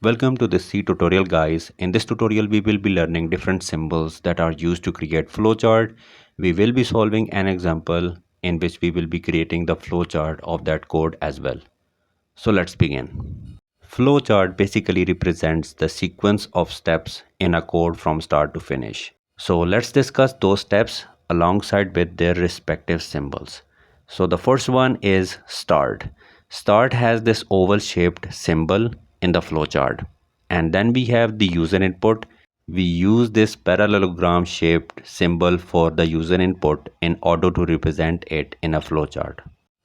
Welcome to this C tutorial guys. In this tutorial we will be learning different symbols that are used to create flowchart. We will be solving an example in which we will be creating the flowchart of that code as well. So let's begin. Flowchart basically represents the sequence of steps in a code from start to finish. So let's discuss those steps alongside with their respective symbols. So the first one is start. Start has this oval shaped symbol in the flowchart. And then we have the user input. We use this parallelogram shaped symbol for the user input in order to represent it in a flowchart.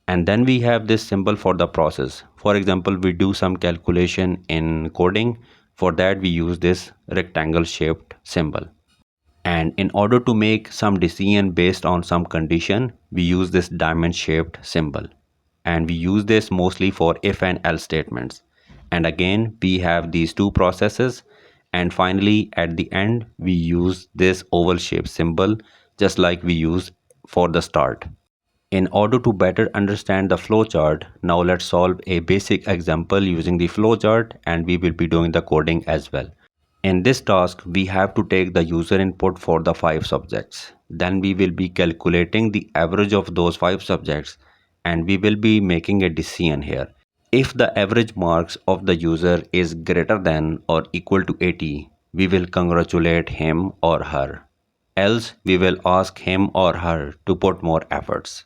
And then we have this symbol for the process. For example, we do some calculation in coding. For that we use this rectangle shaped symbol. And in order to make some decision based on some condition, we use this diamond shaped symbol. And we use this mostly for if and else statements. And again, we have these two processes. And finally, at the end, we use this oval shaped symbol just like we use for the start. In order to better understand the flowchart, now let's solve a basic example using the flowchart, and we will be doing the coding as well. In this task, we have to take the user input for the 5 subjects. Then we will be calculating the average of those 5 subjects, and we will be making a decision here. If the average marks of the user is greater than or equal to 80, we will congratulate him or her. Else, we will ask him or her to put more efforts.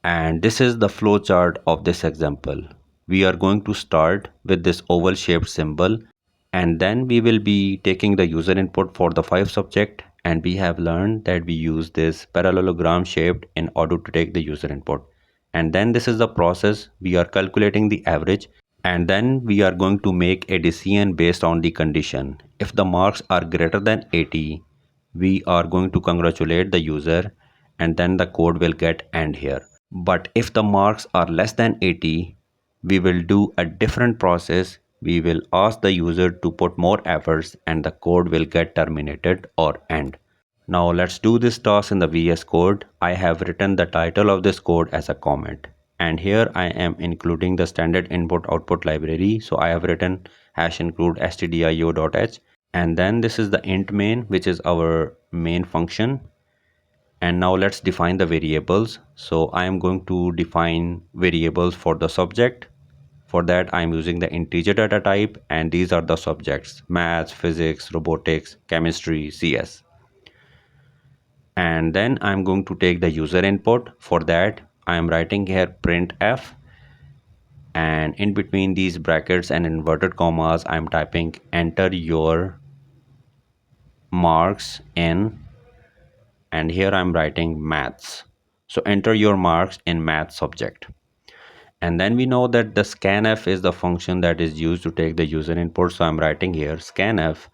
And this is the flowchart of this example. We are going to start with this oval shaped symbol, and then we will be taking the user input for the 5 subject, and we have learned that we use this parallelogram shaped in order to take the user input. And then this is the process. We are calculating the average, and then we are going to make a decision based on the condition. If the marks are greater than 80, we are going to congratulate the user, and then the code will get end here. But if the marks are less than 80, we will do a different process. We will ask the user to put more efforts, and the code will get terminated or end. Now let's do this task in the VS Code. I have written the title of this code as a comment. And here I am including the standard input output library. So I have written hash include stdio.h. And then this is the int main, which is our main function. And now let's define the variables. So I am going to define variables for the subject. For that I am using the integer data type, and these are the subjects: maths, physics, robotics, chemistry, CS. And then I'm going to take the user input. For that I am writing here printf, and in between these brackets and inverted commas I'm typing enter your marks in, and here I'm writing maths. So enter your marks in math subject. And then we know that the scanf is the function that is used to take the user input. So I'm writing here scanf,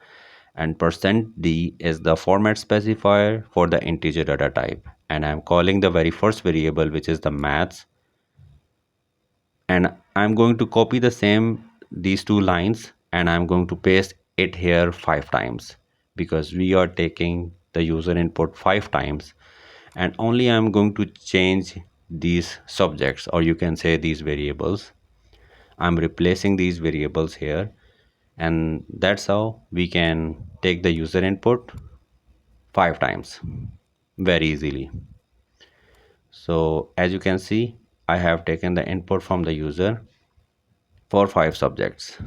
and %d is the format specifier for the integer data type. And I'm calling the very first variable, which is the maths. And I'm going to copy the same these two lines, and I'm going to paste it here 5 times because we are taking the user input 5 times. And only I'm going to change these subjects, or you can say these variables. I'm replacing these variables here, and that's how we can take the user input 5 times very easily. So as you can see, I have taken the input from the user for 5 subjects.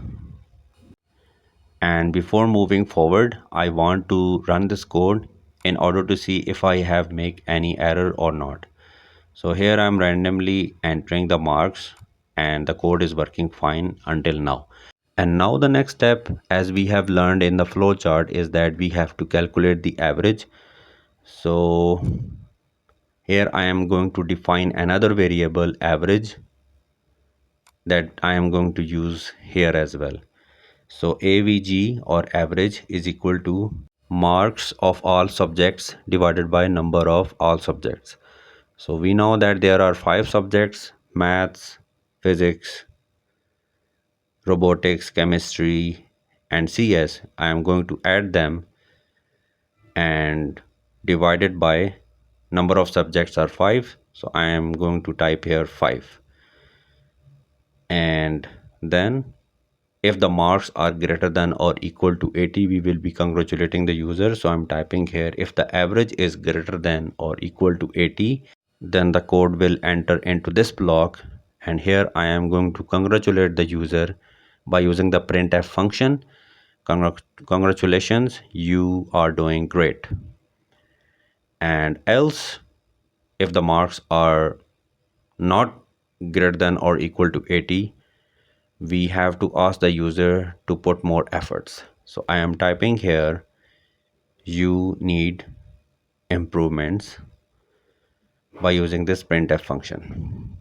And before moving forward, I want to run this code in order to see if I have make any error or not. So here I'm randomly entering the marks, and the code is working fine until now. And now the next step, as we have learned in the flowchart, is that we have to calculate the average. So here I am going to define another variable average that I am going to use here as well. So AVG, or average, is equal to marks of all subjects divided by number of all subjects. So we know that there are 5 subjects: maths, physics, robotics, chemistry, and CS. I am going to add them and divided by number of subjects are 5. So I am going to type here 5. And then If the marks are greater than or equal to 80, we will be congratulating the user. So I'm typing here, if the average is greater than or equal to 80, then the code will enter into this block. And here I am going to congratulate the user by using the printf function. Congratulations, you are doing great. And else, if the marks are not greater than or equal to 80, we have to ask the user to put more efforts. So I am typing here, you need improvements, by using this printf function.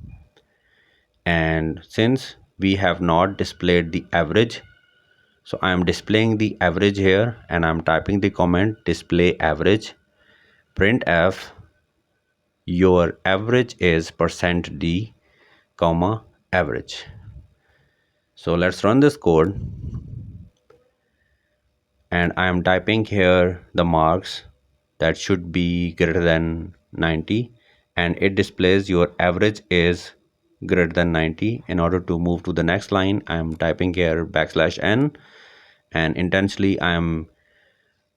And since we have not displayed the average, so I am displaying the average here, and I'm typing the comment display average printf your average is %d comma average. So let's run this code, and I am typing here the marks that should be greater than 90, and it displays your average is greater than 90. In order to move to the next line, I am typing here \n, and intentionally I am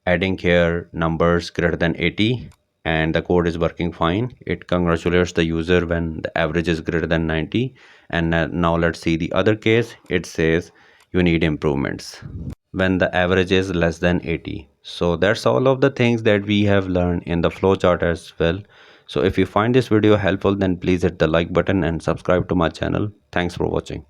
adding here numbers greater than 80, and the code is working fine. It congratulates the user when the average is greater than 90. And now let's see the other case. It says you need improvements when the average is less than 80. So that's all of the things that we have learned in the flowchart as well. So if you find this video helpful, then please hit the like button and subscribe to my channel. Thanks for watching.